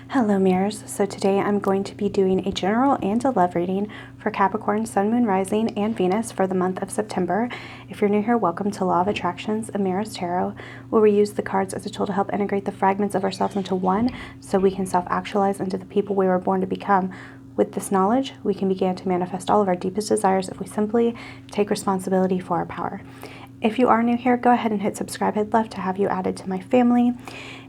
Hello mirrors, so today I'm going to be doing a general and a love reading for Capricorn, Sun, Moon, Rising, and Venus for the month of September. If you're new here, welcome to Law of Attractions, a Mirror's Tarot, where we use the cards as a tool to help integrate the fragments of ourselves into one so we can self-actualize into the people we were born to become. With this knowledge, we can begin to manifest all of our deepest desires if we simply take responsibility for our power. If you are new here, go ahead and hit subscribe. I'd love to have you added to my family.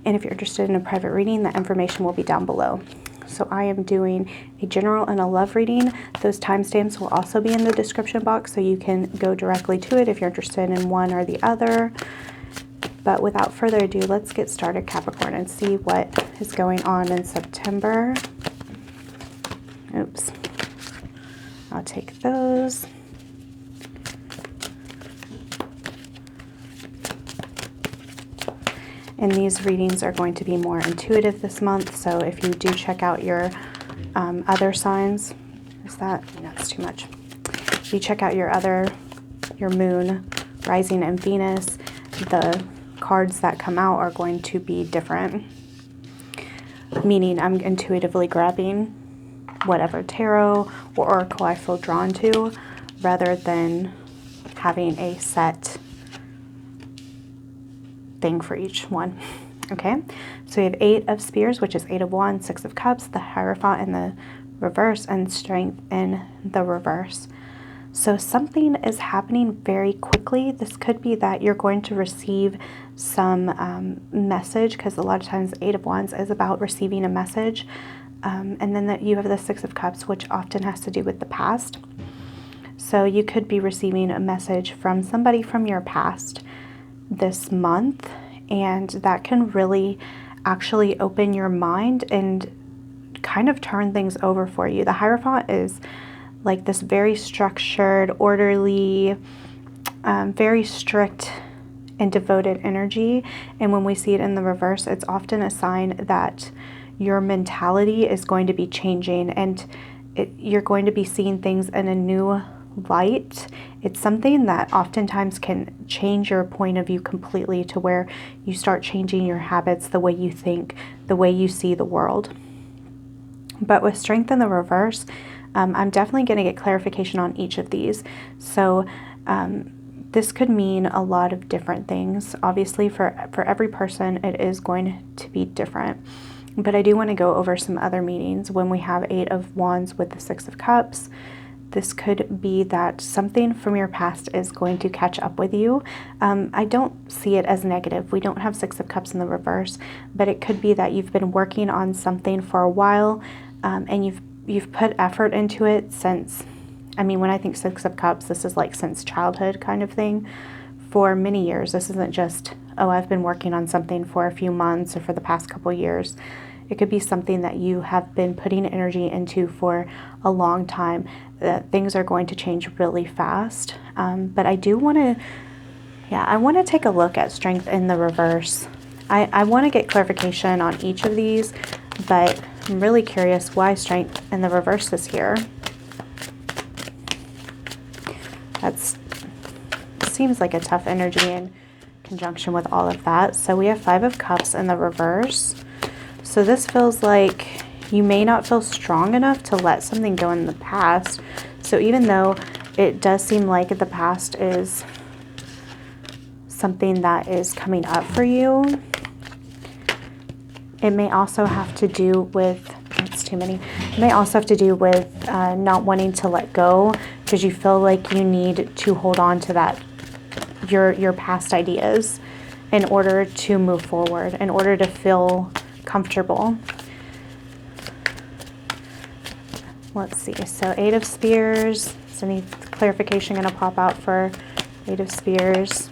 And if you're interested in a private reading, the information will be down below. So I am doing a general and a love reading. Those timestamps will also be in the description box, so you can go directly to it if you're interested in one or the other. But without further ado, let's get started, Capricorn, and see what is going on in September. Oops. I'll take those. And these readings are going to be more intuitive this month. So if you do check out your other signs, no, it's too much. If you check out your moon, rising, and Venus, the cards that come out are going to be different. Meaning I'm intuitively grabbing whatever tarot or oracle I feel drawn to, rather than having a set thing for each one. Okay, so we have 8 of Spears, which is 8 of Wands, 6 of Cups, the Hierophant in the reverse, and Strength in the reverse. So something is happening very quickly. This could be that you're going to receive some message, because a lot of times 8 of Wands is about receiving a message. And then that you have the 6 of Cups, which often has to do with the past. So you could be receiving a message from somebody from your past this month, and that can really actually open your mind and kind of turn things over for you. The Hierophant is like this very structured, orderly, very strict and devoted energy, and when we see it in the reverse, it's often a sign that your mentality is going to be changing, and you're going to be seeing things in a new light. It's something that oftentimes can change your point of view completely, to where you start changing your habits, the way you think, the way you see the world. But with Strength in the reverse, I'm definitely going to get clarification on each of these. So this could mean a lot of different things. Obviously, for every person, it is going to be different. But I do want to go over some other meanings. When we have 8 of Wands with the 6 of Cups, this could be that something from your past is going to catch up with you. I don't see it as negative. We don't have 6 of Cups in the reverse, but it could be that you've been working on something for a while, and you've put effort into it since, when I think 6 of Cups, this is like since childhood kind of thing, for many years. This isn't just, oh, I've been working on something for a few months or for the past couple years. It could be something that you have been putting energy into for a long time. Things are going to change really fast. But I do want to, I want to take a look at Strength in the reverse. I want to get clarification on each of these, but I'm really curious why Strength in the reverse is here. Seems like a tough energy in conjunction with all of that. So we have 5 of Cups in the reverse. So this feels like you may not feel strong enough to let something go in the past. So even though it does seem like the past is something that is coming up for you, it may also have to do with, it may also have to do with not wanting to let go, because you feel like you need to hold on to that, your past ideas, in order to move forward, in order to feel comfortable. Let's see. So 8 of Spears. Is any clarification going to pop out for 8 of Spears?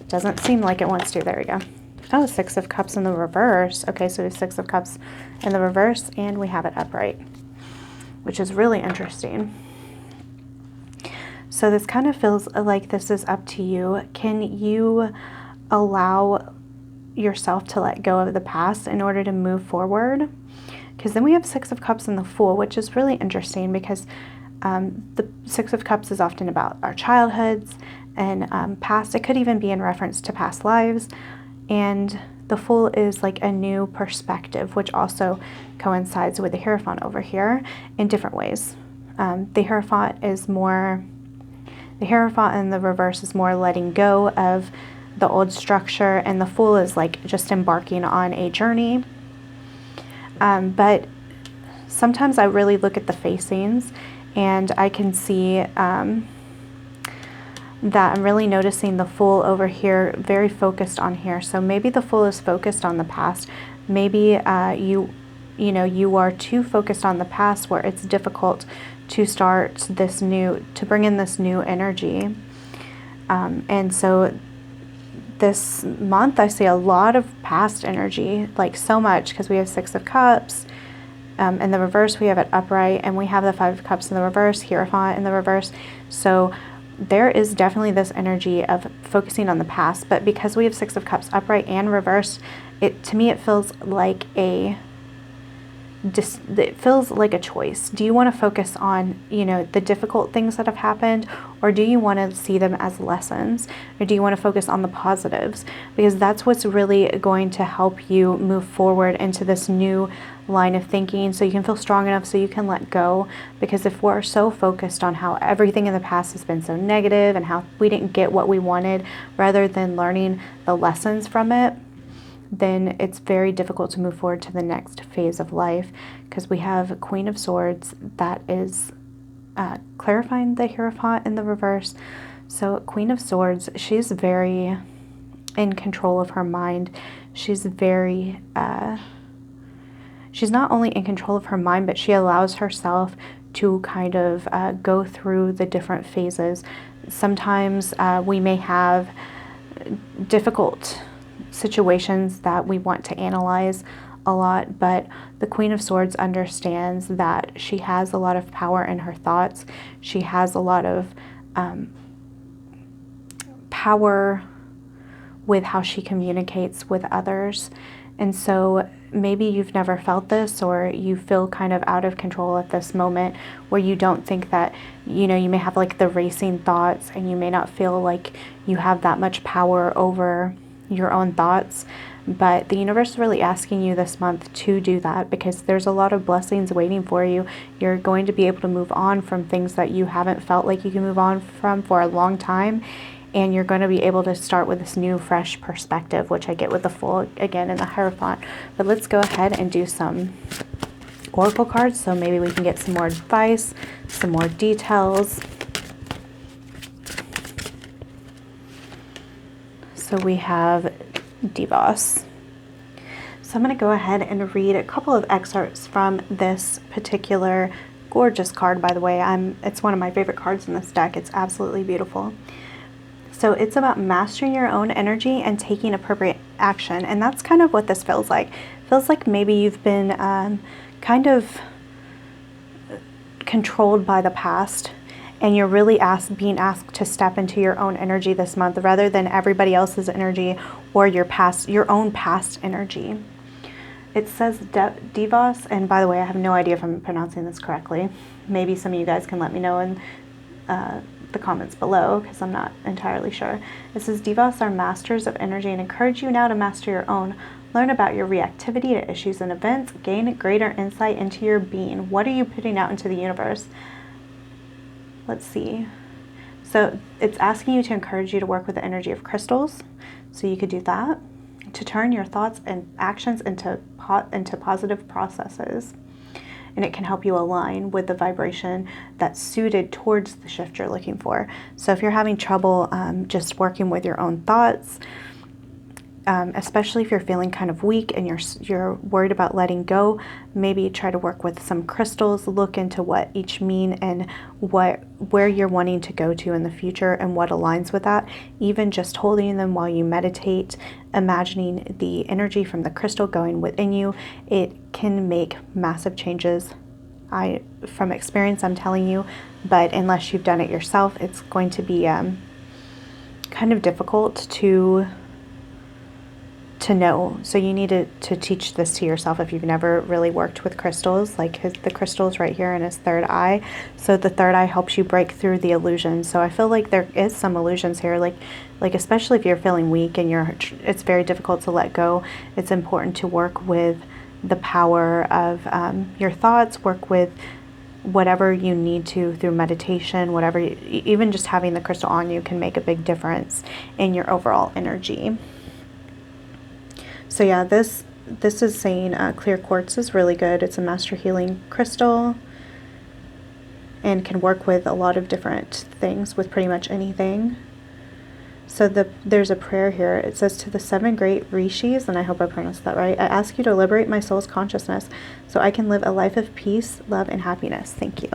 Doesn't seem like it wants to. There we go. Oh, 6 of Cups in the reverse. Okay, so we have 6 of Cups in the reverse, and we have it upright, which is really interesting. So this kind of feels like this is up to you. Can you allow yourself to let go of the past in order to move forward? Because then we have 6 of Cups in the Fool, which is really interesting, because the 6 of Cups is often about our childhoods and past. It could even be in reference to past lives. And the Fool is like a new perspective, which also coincides with the Hierophant over here in different ways. The Hierophant in the reverse is more letting go of the old structure, and the Fool is like just embarking on a journey. But sometimes I really look at the facings and I can see that I'm really noticing the Fool over here, very focused on here. So maybe the Fool is focused on the past. Maybe you are too focused on the past where it's difficult to start this new, to bring in this new energy. And so this month I see a lot of past energy, like so much, because we have 6 of Cups. In the reverse, we have it upright, and we have the 5 of Cups in the reverse, Hierophant in the reverse. So there is definitely this energy of focusing on the past, but because we have 6 of Cups upright and reversed, to me it feels like a choice. Do you want to focus on, the difficult things that have happened, or do you want to see them as lessons, or do you want to focus on the positives? Because that's what's really going to help you move forward into this new line of thinking, so you can feel strong enough so you can let go. Because if we're so focused on how everything in the past has been so negative and how we didn't get what we wanted, rather than learning the lessons from it, then it's very difficult to move forward to the next phase of life, because we have Queen of Swords that is clarifying the Hierophant in the reverse. So Queen of Swords, she's very in control of her mind. She's very, she's not only in control of her mind, but she allows herself to kind of go through the different phases. Sometimes we may have difficult situations that we want to analyze a lot, but the Queen of Swords understands that she has a lot of power in her thoughts. She has a lot of power with how she communicates with others. And so maybe you've never felt this, or you feel kind of out of control at this moment, where you don't think that, you may have like the racing thoughts, and you may not feel like you have that much power over your own thoughts. But the universe is really asking you this month to do that, because there's a lot of blessings waiting for you. You're going to be able to move on from things that you haven't felt like you can move on from for a long time, and you're going to be able to start with this new fresh perspective, which I get with the Fool again in the Hierophant. But let's go ahead and do some oracle cards, so maybe we can get some more advice, some more details. So we have Divas. So I'm going to go ahead and read a couple of excerpts from this particular gorgeous card, by the way. It's one of my favorite cards in this deck. It's absolutely beautiful. So it's about mastering your own energy and taking appropriate action. And that's kind of what this feels like. It feels like maybe you've been kind of controlled by the past, and you're really being asked to step into your own energy this month, rather than everybody else's energy or your own past energy. It says Divas, and by the way, I have no idea if I'm pronouncing this correctly. Maybe some of you guys can let me know in the comments below, because I'm not entirely sure. It says Divas are masters of energy and encourage you now to master your own. Learn about your reactivity to issues and events. Gain greater insight into your being. What are you putting out into the universe? Let's see. So it's asking you to encourage you to work with the energy of crystals. So you could do that, to turn your thoughts and actions into positive processes. And it can help you align with the vibration that's suited towards the shift you're looking for. So if you're having trouble just working with your own thoughts, especially if you're feeling kind of weak and you're worried about letting go, maybe try to work with some crystals. Look into what each mean and where you're wanting to go to in the future and what aligns with that. Even just holding them while you meditate, imagining the energy from the crystal going within you, it can make massive changes. From experience, I'm telling you, but unless you've done it yourself, it's going to be kind of difficult to to know. So you need to teach this to yourself if you've never really worked with crystals. Like the crystal's right here in his third eye. So the third eye helps you break through the illusions. So I feel like there is some illusions here, like especially if you're feeling weak and it's very difficult to let go. It's important to work with the power of your thoughts, work with whatever you need to through meditation, whatever, even just having the crystal on you can make a big difference in your overall energy. So yeah, this is saying clear quartz is really good. It's a master healing crystal and can work with a lot of different things, with pretty much anything. So there's a prayer here. It says, to the 7 great rishis, and I hope I pronounced that right, I ask you to liberate my soul's consciousness so I can live a life of peace, love, and happiness. Thank you.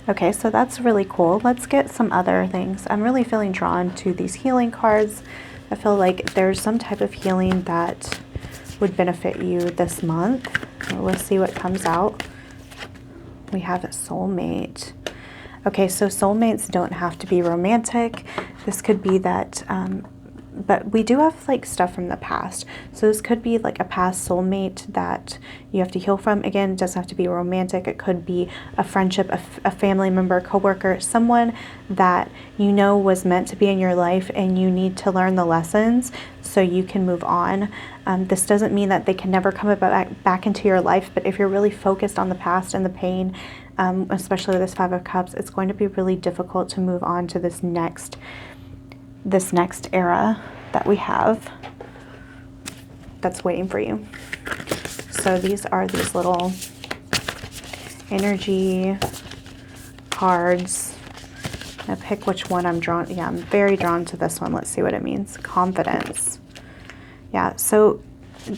Okay, so that's really cool. Let's get some other things. I'm really feeling drawn to these healing cards. I feel like there's some type of healing that would benefit you this month. Let's see what comes out. We have a soulmate. Okay, so soulmates don't have to be romantic. This could be that, but we do have like stuff from the past. So this could be like a past soulmate that you have to heal from. Again, it doesn't have to be romantic. It could be a friendship, a family member, coworker, someone that you know was meant to be in your life and you need to learn the lessons so you can move on. This doesn't mean that they can never come back into your life, but if you're really focused on the past and the pain, especially this 5 of Cups, it's going to be really difficult to move on to this next era that we have that's waiting for you. So these are these little energy cards. Now pick which one I'm drawn. Yeah, I'm very drawn to this one. Let's see what it means. Confidence. Yeah, so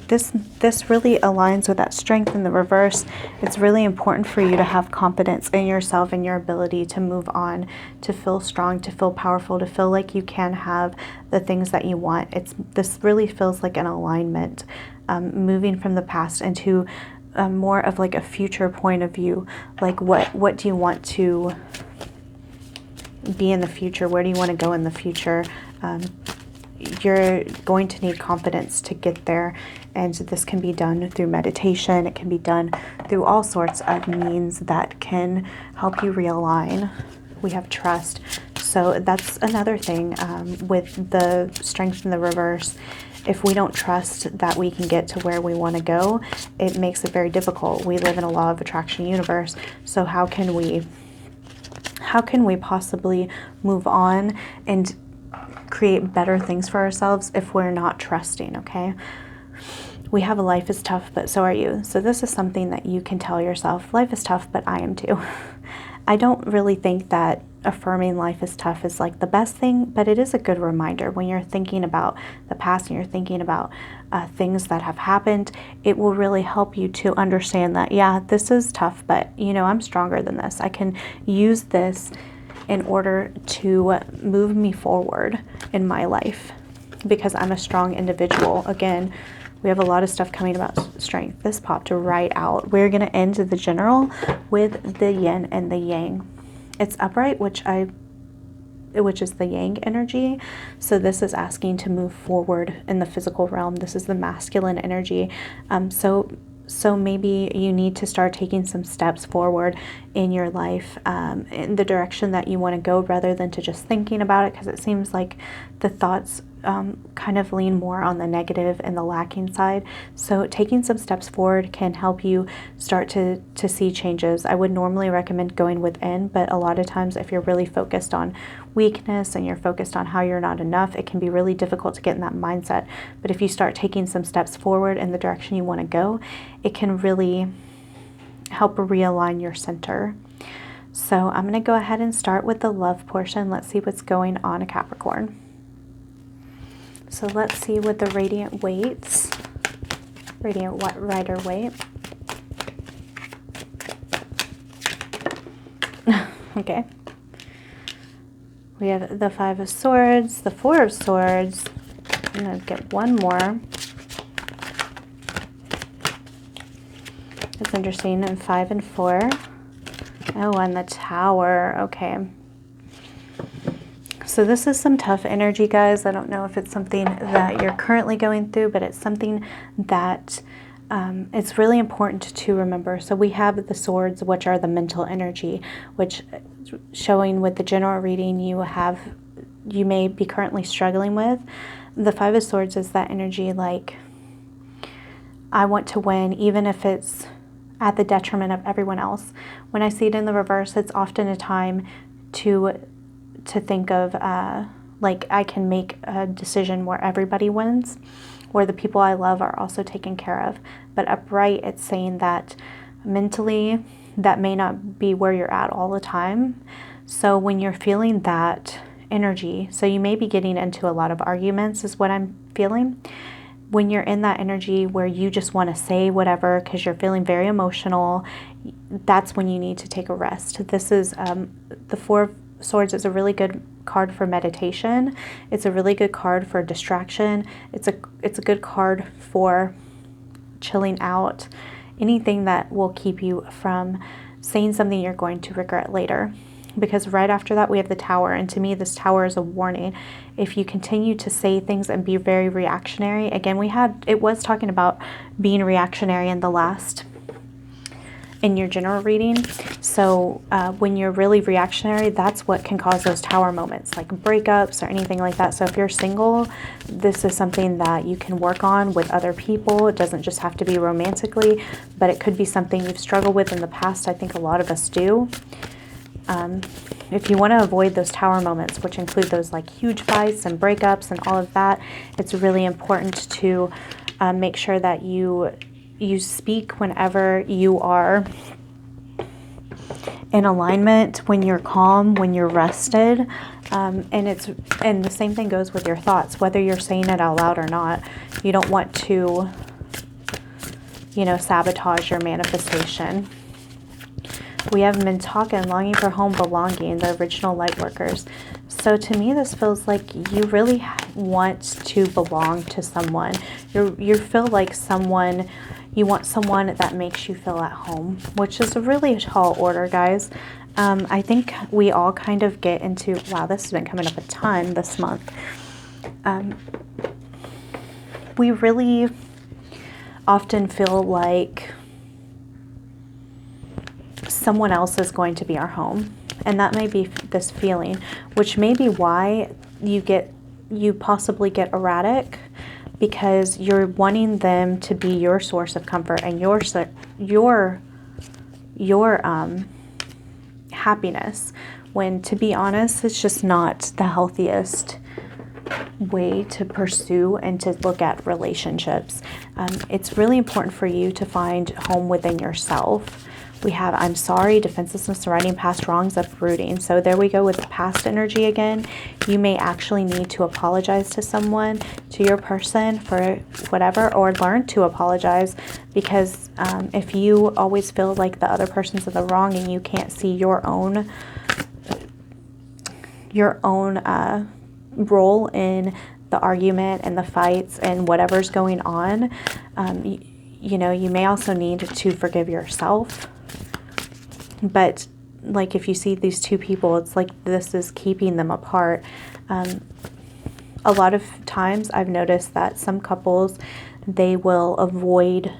this really aligns with that strength in the reverse. It's really important for you to have confidence in yourself and your ability to move on, to feel strong, to feel powerful, to feel like you can have the things that you want. This really feels like an alignment, moving from the past into more of like a future point of view. Like what do you want to be in the future? Where do you want to go in the future? You're going to need confidence to get there, and this can be done through meditation. It can be done through all sorts of means that can help you realign. We have trust. So that's another thing with the strength in the reverse. If we don't trust that we can get to where we want to go, it makes it very difficult. We live in a law of attraction universe. So how can we possibly move on and create better things for ourselves if we're not trusting? Okay, we have a life is tough, but so are you. So this is something that you can tell yourself. Life is tough, but I am too. I don't really think that affirming life is tough is like the best thing, but it is a good reminder when you're thinking about the past and you're thinking about things that have happened. It will really help you to understand that, yeah, this is tough, but you know, I'm stronger than this. I can use this in order to move me forward in my life because I'm a strong individual. Again, we have a lot of stuff coming about strength. This popped right out. We're going to end the general with the yin and the yang. It's upright, which is the yang energy. So this is asking to move forward in the physical realm. This is the masculine energy. So maybe you need to start taking some steps forward in your life in the direction that you want to go rather than to just thinking about it, because it seems like the thoughts kind of lean more on the negative and the lacking side. So taking some steps forward can help you start to see changes. I would normally recommend going within, but a lot of times if you're really focused on weakness and you're focused on how you're not enough, it can be really difficult to get in that mindset. But if you start taking some steps forward in the direction you want to go, it can really help realign your center. So I'm going to go ahead and start with the love portion. Let's see what's going on, a Capricorn. So let's see what the radiant weights, radiant rider weight. Okay. We have the 5 of Swords, the 4 of Swords. I'm going to get one more. That's interesting. And 5 and 4. Oh, and the Tower. Okay. So this is some tough energy, guys. I don't know if it's something that you're currently going through, but it's something that it's really important to remember. So we have the swords, which are the mental energy, which showing with the general reading you may be currently struggling with. The Five of Swords is that energy like, I want to win, even if it's at the detriment of everyone else. When I see it in the reverse, it's often a time to think of like I can make a decision where everybody wins, where the people I love are also taken care of. But upright, it's saying that mentally that may not be where you're at all the time. So when you're feeling that energy, so you may be getting into a lot of arguments is what I'm feeling. When you're in that energy where you just want to say whatever because you're feeling very emotional, that's when you need to take a rest. This is the Four of Swords is a really good card for meditation. It's a really good card for distraction. It's a good card for chilling out. Anything that will keep you from saying something you're going to regret later. Because right after that we have the Tower, and to me this Tower is a warning. If you continue to say things and be very reactionary, again it was talking about being reactionary in your general reading. So when you're really reactionary, that's what can cause those Tower moments, like breakups or anything like that. So if you're single, this is something that you can work on with other people. It doesn't just have to be romantically, but it could be something you've struggled with in the past. I think a lot of us do. If you want to avoid those Tower moments, which include those like huge fights and breakups and all of that, it's really important to make sure that you speak whenever you are in alignment, when you're calm, when you're rested. And the same thing goes with your thoughts, whether you're saying it out loud or not. You don't want to, sabotage your manifestation. We have Mintaka, longing for home, belonging, the original light workers. So to me, this feels like you really want to belong to someone. You feel like you want someone that makes you feel at home, which is a really tall order, guys. I think we all kind of get into, wow, this has been coming up a ton this month. We really often feel like someone else is going to be our home, and that may be this feeling, which may be why you possibly get erratic, because you're wanting them to be your source of comfort and your happiness, when, to be honest, it's just not the healthiest way to pursue and to look at relationships. It's really important for you to find home within yourself. We have I'm sorry, defenselessness, writing past wrongs, uprooting. So there we go with the past energy again. You may actually need to apologize to someone, to your person, for whatever, or learn to apologize, because if you always feel like the other person's in the wrong and you can't see your own role in the argument and the fights and whatever's going on, you may also need to forgive yourself. But like if you see these two people, it's like this is keeping them apart. A lot of times I've noticed that some couples, they will avoid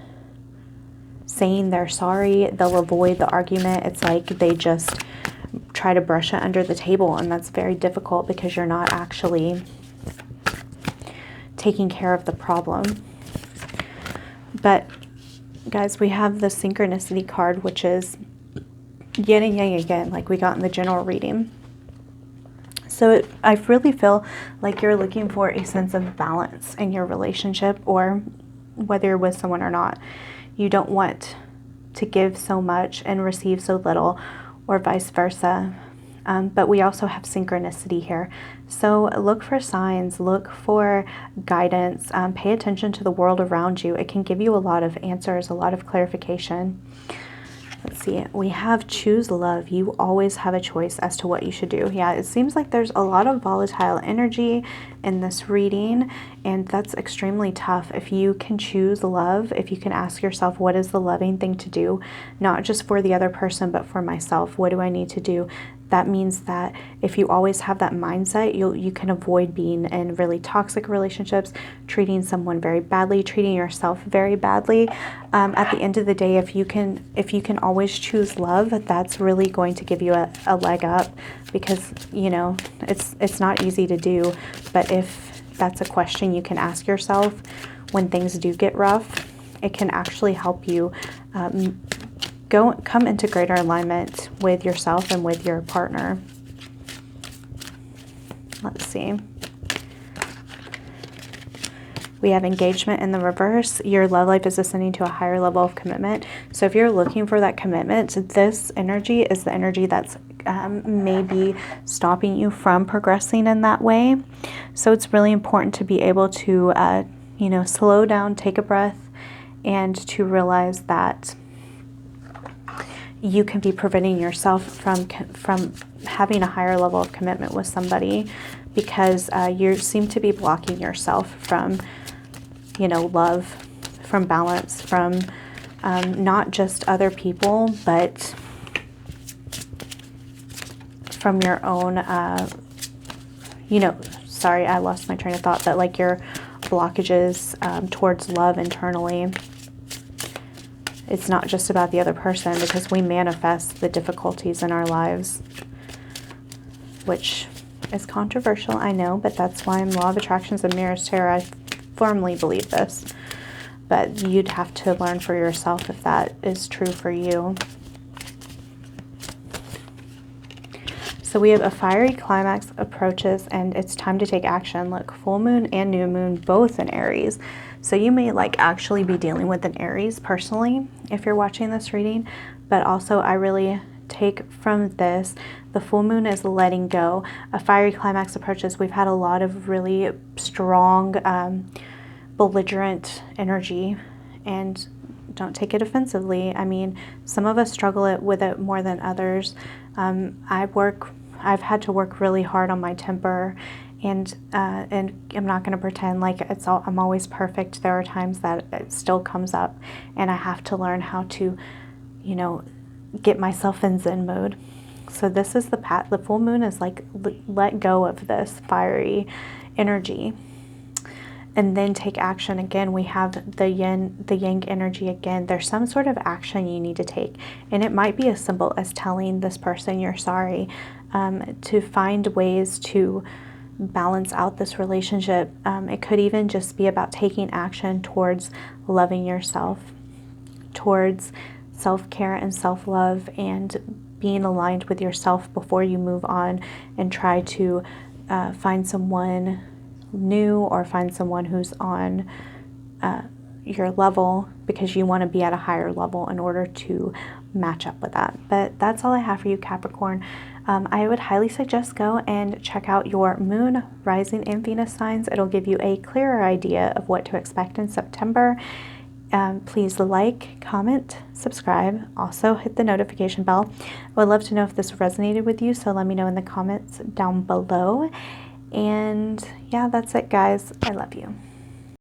saying they're sorry. They'll avoid the argument. It's like they just try to brush it under the table, and that's very difficult because you're not actually taking care of the problem. But guys, we have the synchronicity card, which is yin and yang again, like we got in the general reading. So I really feel like you're looking for a sense of balance in your relationship, or whether you're with someone or not. You don't want to give so much and receive so little, or vice versa. But we also have synchronicity here. So look for signs, look for guidance, pay attention to the world around you. It can give you a lot of answers, a lot of clarification. Let's see, we have choose love. You always have a choice as to what you should do. Yeah, it seems like there's a lot of volatile energy in this reading, and that's extremely tough. If you can choose love, if you can ask yourself, what is the loving thing to do? Not just for the other person, but for myself. What do I need to do? That means that if you always have that mindset, you can avoid being in really toxic relationships, treating someone very badly, treating yourself very badly. At the end of the day, if you can always choose love, that's really going to give you a leg up, because, you know, it's not easy to do. But if that's a question you can ask yourself when things do get rough, it can actually help you come into greater alignment with yourself and with your partner. Let's see. We have engagement in the reverse. Your love life is ascending to a higher level of commitment. So if you're looking for that commitment, this energy is the energy that's maybe stopping you from progressing in that way. So it's really important to be able to, you know, slow down, take a breath, and to realize that you can be preventing yourself from having a higher level of commitment with somebody, because you seem to be blocking yourself from, you know, love, from balance, from not just other people, but from your own, you know, sorry, I lost my train of thought, but like your blockages towards love internally. It's not just about the other person, because we manifest the difficulties in our lives, which is controversial, I know, but that's why I'm Law of Attractions and Mirrors Tarot. I firmly believe this, but you'd have to learn for yourself if that is true for you. So we have a fiery climax approaches, and it's time to take action. Look, full moon and new moon, both in Aries. So you may like actually be dealing with an Aries personally if you're watching this reading, but also I really take from this, the full moon is letting go. A fiery climax approaches. We've had a lot of really strong, belligerent energy, and don't take it offensively. I mean, some of us struggle with it more than others. I've had to work really hard on my temper, and I'm not going to pretend like I'm always perfect. There are times that it still comes up, and I have to learn how to, you know, get myself in Zen mode. So this is the path. The full moon is like, let go of this fiery energy and then take action. Again, we have the yang energy again. There's some sort of action you need to take, and it might be as simple as telling this person you're sorry, to find ways to balance out this relationship. It could even just be about taking action towards loving yourself, towards self-care and self-love, and being aligned with yourself before you move on and try to find someone new or find someone who's on your level, because you want to be at a higher level in order to match up with that. But that's all I have for you, Capricorn. I would highly suggest go and check out your moon, rising, and Venus signs. It'll give you a clearer idea of what to expect in September. Please like, comment, subscribe. Also hit the notification bell. I would love to know if this resonated with you, so let me know in the comments down below. And yeah, that's it, guys. I love you.